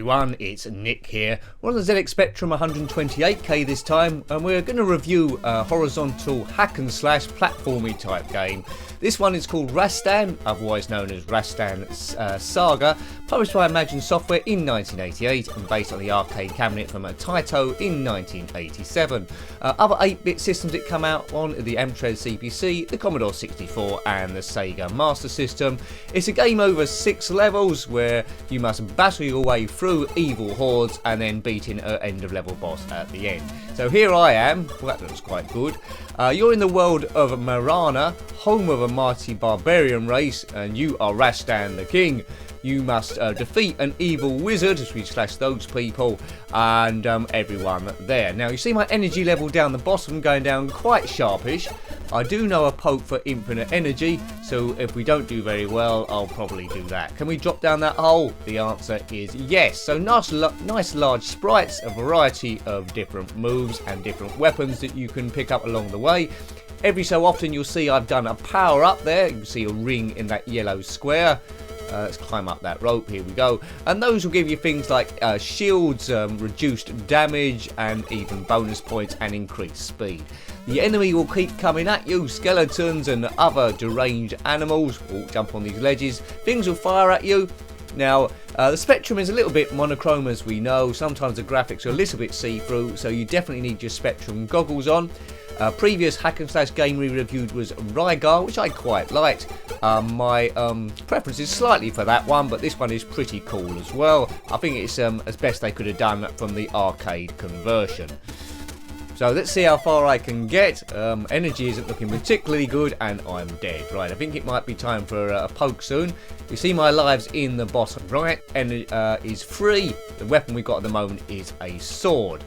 everyone, it's Nick here. We're on the ZX Spectrum 128K this time, and we're going to review a horizontal hack and slash platformy type game. This one is called Rastan, otherwise known as Rastan Saga, published by Imagine Software in 1988 and based on the arcade cabinet from Taito in 1987. Other 8-bit systems it come out on are the Amstrad CPC, the Commodore 64 and the Sega Master System. It's a game over 6 levels where you must battle your way through evil hordes and then beating an end of level boss at the end. So here I am, well, that looks quite good. You're in the world of Marana, home of a mighty barbarian race, and you are Rastan the king. You must defeat an evil wizard as we slash those people and everyone there. Now you see my energy level down the bottom going down quite sharpish. I do know a poke for infinite energy, so if we don't do very well, I'll probably do that. Can we drop down that hole? The answer is yes. So nice large sprites, a variety of different moves and different weapons that you can pick up along the way. Every so often you'll see I've done a power up there. You can see a ring in that yellow square. Let's climb up that rope, here we go. And those will give you things like shields, reduced damage, and even bonus points and increased speed. The enemy will keep coming at you, skeletons and other deranged animals will jump on these ledges. Things will fire at you. Now, the Spectrum is a little bit monochrome as we know. Sometimes the graphics are a little bit see-through, so you definitely need your Spectrum goggles on. Previous hack and slash game we reviewed was Rygar, which I quite liked. My preference is slightly for that one, but this one is pretty cool as well. I think it's as best they could have done from the arcade conversion. So let's see how far I can get. Energy isn't looking particularly good and I'm dead. Right, I think it might be time for a poke soon. You see my lives in the bottom right, and is free. The weapon we've got at the moment is a sword.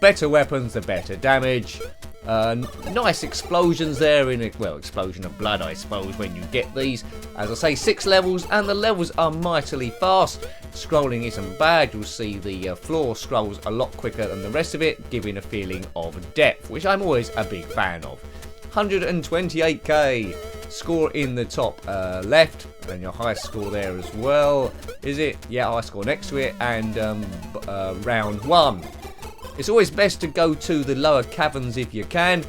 Better weapons, the better damage. Nice explosions there explosion of blood I suppose when you get these. As I say, 6 levels and the levels are mightily fast. Scrolling isn't bad, you'll see the floor scrolls a lot quicker than the rest of it, giving a feeling of depth, which I'm always a big fan of. 128k, score in the top left, and your high score there as well, is it? Yeah, high score next to it, and round 1. It's always best to go to the lower caverns if you can,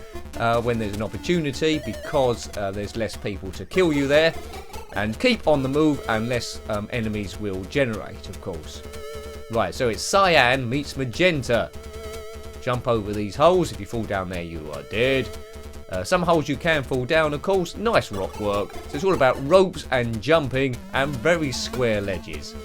when there's an opportunity, because there's less people to kill you there. And keep on the move and less enemies will generate, of course. Right, so it's cyan meets magenta. Jump over these holes. If you fall down there, you are dead. Some holes you can fall down, of course. Nice rock work. So it's all about ropes and jumping and very square ledges.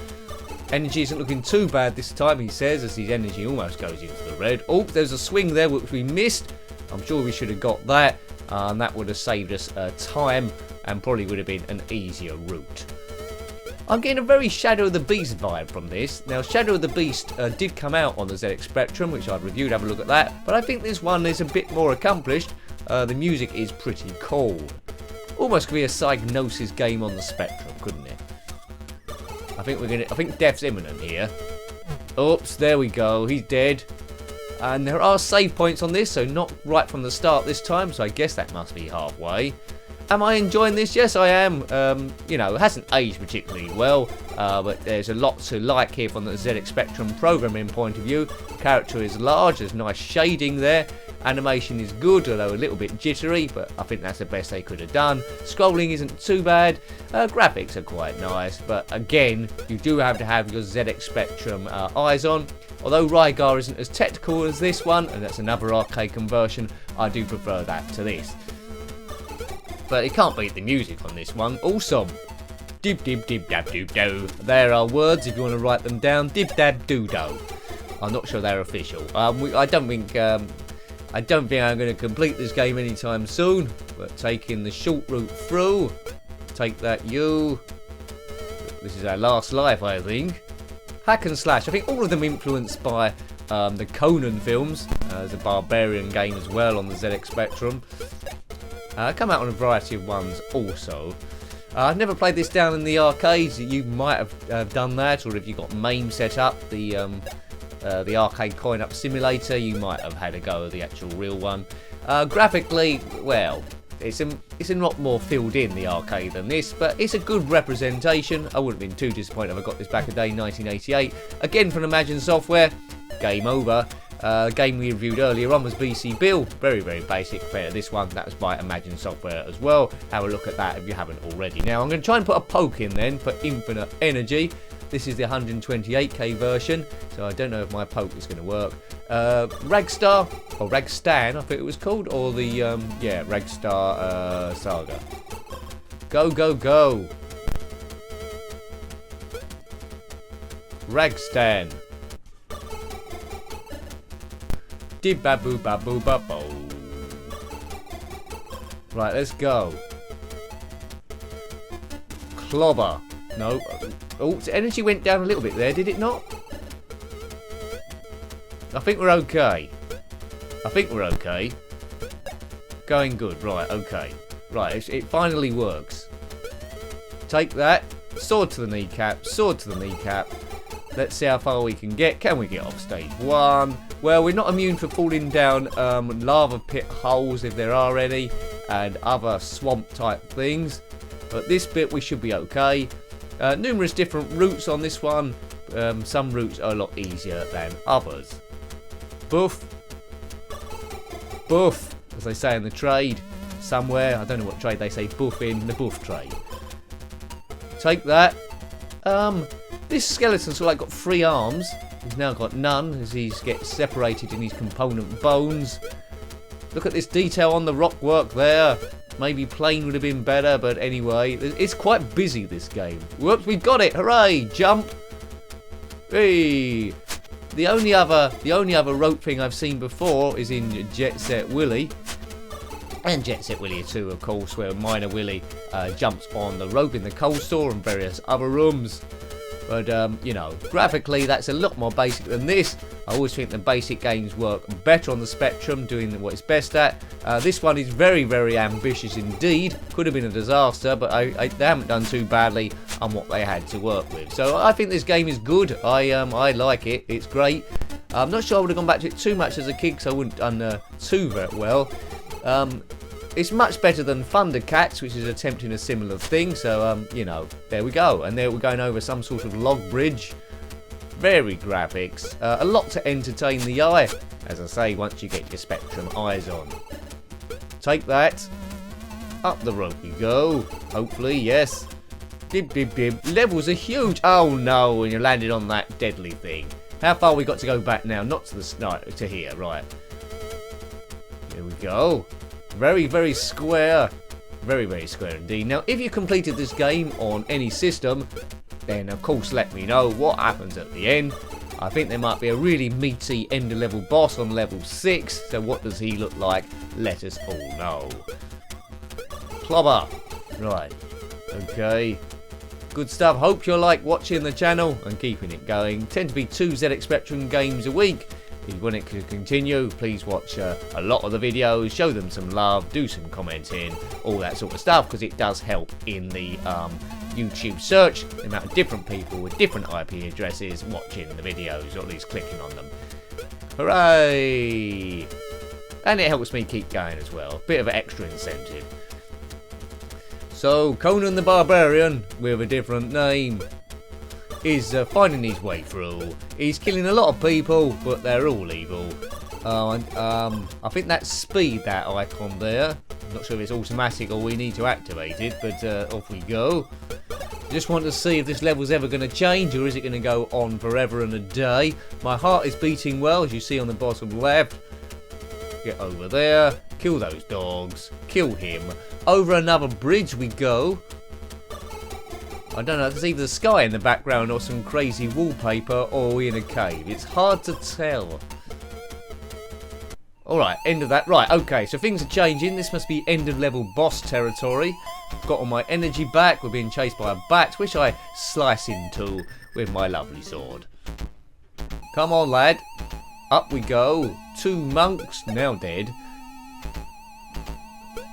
Energy isn't looking too bad this time, he says, as his energy almost goes into the red. Oh, there's a swing there which we missed. I'm sure we should have got that. And that would have saved us time and probably would have been an easier route. I'm getting a very Shadow of the Beast vibe from this. Now, Shadow of the Beast did come out on the ZX Spectrum, which I've reviewed, have a look at that. But I think this one is a bit more accomplished. The music is pretty cool. Almost could be a Psygnosis game on the Spectrum, couldn't it? I think death's imminent here. Oops, there we go, he's dead. And there are save points on this, so not right from the start this time, so I guess that must be halfway. Am I enjoying this? Yes, I am. You know, it hasn't aged particularly well, but there's a lot to like here from the ZX Spectrum programming point of view. The character is large, there's nice shading there. Animation is good, although a little bit jittery, but I think that's the best they could have done. Scrolling isn't too bad. Graphics are quite nice, but again, you do have to have your ZX Spectrum eyes on. Although Rygar isn't as technical as this one, and that's another arcade conversion, I do prefer that to this. But it can't beat the music on this one. Awesome. Dib dib dib dab doob do. There are words if you want to write them down. Dib dab doo do. I'm not sure they're official. I don't think I'm going to complete this game anytime soon, but taking the short route through. Take that, you. This is our last life, I think. Hack and slash. I think all of them influenced by the Conan films. There's a Barbarian game as well on the ZX Spectrum. Come out on a variety of ones also. I've never played this down in the arcades. You might have done that, or if you got MAME set up, the arcade coin-up simulator, you might have had a go at the actual real one. Graphically, well, it's a lot more filled in, the arcade, than this, but it's a good representation. I wouldn't have been too disappointed if I got this back a day in 1988. Again from Imagine Software. Game over. Game we reviewed earlier on was BC Bill. Very, very basic compared to this one. That was by Imagine Software as well. Have a look at that if you haven't already. Now, I'm going to try and put a poke in then for infinite energy. This is the 128k version, so I don't know if my poke is going to work. Ragstar, or Ragstan, I think it was called, or the, yeah, Ragstar Saga. Go, go, go. Ragstan. Dib-ba-boo, ba-boo, ba-bo. Right, let's go. Clobber. No. Oh, the energy went down a little bit there, did it not? I think we're okay. I think we're okay. Going good. Right, okay. Right, it finally works. Take that. Sword to the kneecap. Sword to the kneecap. Let's see how far we can get. Can we get off stage 1? Well, we're not immune for falling down lava pit holes if there are any, and other swamp type things. But this bit we should be okay. Numerous different routes on this one. Some routes are a lot easier than others. Boof. Boof, as they say in the trade. Somewhere, I don't know what trade they say boof in, the boof trade. Take that. This skeleton's sort of like got 3 arms. He's now got none as he gets separated in his component bones. Look at this detail on the rock work there. Maybe plain would have been better, but anyway, it's quite busy, this game. Whoops, we've got it! Hooray! Jump! Hey! The only other rope thing I've seen before is in Jet Set Willy. And Jet Set Willy 2, of course, where Miner Willy jumps on the rope in the coal store and various other rooms. But, you know, graphically, that's a lot more basic than this. I always think the basic games work better on the Spectrum, doing what it's best at. This one is very, very ambitious indeed. Could have been a disaster, but they haven't done too badly on what they had to work with. So I think this game is good. I like it. It's great. I'm not sure I would have gone back to it too much as a kid, because I wouldn't have done too very well. It's much better than Thundercats, which is attempting a similar thing. So, you know, there we go. And there we're going over some sort of log bridge. Very graphics. A lot to entertain the eye, as I say, once you get your Spectrum eyes on. Take that. Up the rope we go. Hopefully, yes. Bib, bib, bib. Levels are huge. Oh, no, and you landed on that deadly thing. How far we got to go back now? Not to the start, to here, right. Here we go. Very, very square. Very, very square indeed. Now, if you completed this game on any system, then of course let me know what happens at the end. I think there might be a really meaty end of level boss on level 6. So what does he look like? Let us all know. Clobber. Right. Okay. Good stuff. Hope you like watching the channel and keeping it going. Tend to be 2 ZX Spectrum games a week. If you want it to continue, please watch a lot of the videos, show them some love, do some commenting, all that sort of stuff, because it does help in the YouTube search, the amount of different people with different IP addresses watching the videos, or at least clicking on them. Hooray! And it helps me keep going as well. Bit of an extra incentive. So, Conan the Barbarian, with a different name, is finding his way through. He's killing a lot of people, but they're all evil. I think that's speed, that icon there. I'm not sure if it's automatic or we need to activate it, but off we go. Just want to see if this level's ever going to change, or is it going to go on forever and a day. My heart is beating well, as you see on the bottom left. Get over there, kill those dogs, kill him. Over another bridge we go. I don't know, there's either the sky in the background or some crazy wallpaper, or we're in a cave. It's hard to tell. Alright, end of that. Right, okay, so things are changing. This must be end of level boss territory. Got all my energy back. We're being chased by a bat, which I slice into with my lovely sword. Come on, lad. Up we go. 2 monks, now dead.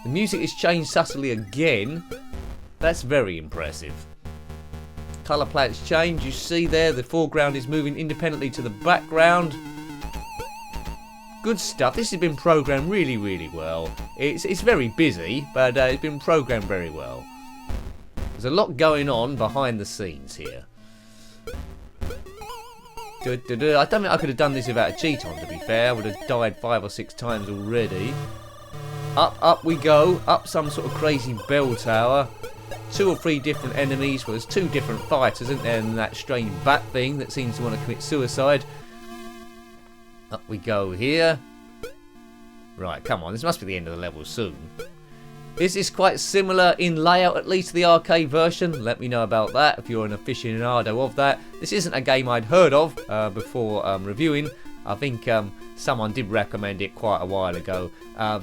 The music has changed subtly again. That's very impressive. Colour palettes change. You see there, the foreground is moving independently to the background. Good stuff. This has been programmed really, really well. It's very busy, but it's been programmed very well. There's a lot going on behind the scenes here. I don't think I could have done this without a cheat on, to be fair. I would have died 5 or 6 times already. Up we go. Up some sort of crazy bell tower. 2 or 3 different enemies. Well, there's 2 different fighters, isn't there? And that strange bat thing that seems to want to commit suicide. Up we go here. Right, come on. This must be the end of the level soon. This is quite similar in layout, at least to the arcade version. Let me know about that if you're an aficionado of that. This isn't a game I'd heard of before reviewing. I think someone did recommend it quite a while ago.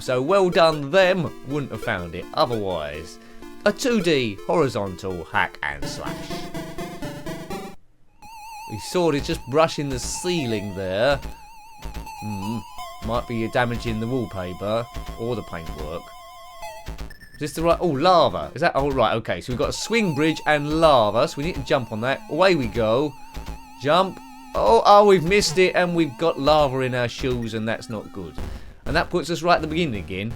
So well done them. Wouldn't have found it otherwise. A 2D horizontal hack and slash. The sword is just brushing the ceiling there. Might be damaging the wallpaper or the paintwork. Is this the right... Oh, lava. Is that... Oh, right, okay. So we've got a swing bridge and lava. So we need to jump on that. Away we go. Jump. Oh, we've missed it. And we've got lava in our shoes. And that's not good. And that puts us right at the beginning again.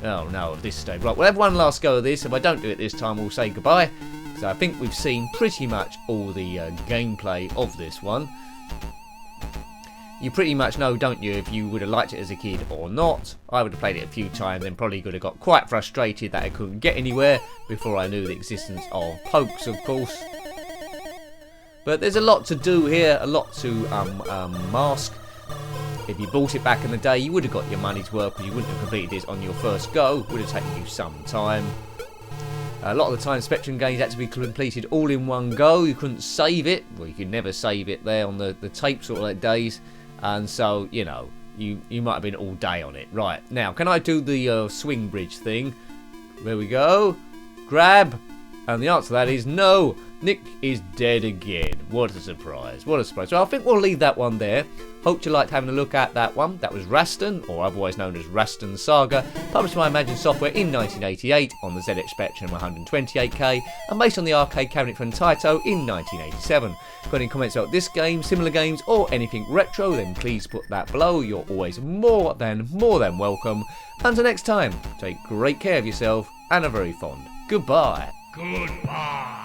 Oh, no, at this stage. Right, we'll have one last go of this. If I don't do it this time, we'll say goodbye. So I think we've seen pretty much all the gameplay of this one. You pretty much know, don't you, if you would have liked it as a kid or not. I would have played it a few times and probably could have got quite frustrated that I couldn't get anywhere before I knew the existence of pokes, of course. But there's a lot to do here, a lot to mask. If you bought it back in the day, you would have got your money's worth, because you wouldn't have completed this on your first go. It would have taken you some time. A lot of the time, Spectrum games had to be completed all in one go. You couldn't save it. Well, you could never save it there on the tape sort of like days. And so, you know, you might have been all day on it. Right, now, can I do the swing bridge thing? There we go. Grab. And the answer to that is no. Nick is dead again. What a surprise. What a surprise. So I think we'll leave that one there. Hope you liked having a look at that one. That was Rastan, or otherwise known as Rastan Saga, published by Imagine Software in 1988 on the ZX Spectrum 128K, and based on the arcade cabinet from Taito in 1987. If you've got any comments about this game, similar games, or anything retro, then please put that below. You're always more than welcome. Until next time, take great care of yourself, and a very fond goodbye. Goodbye.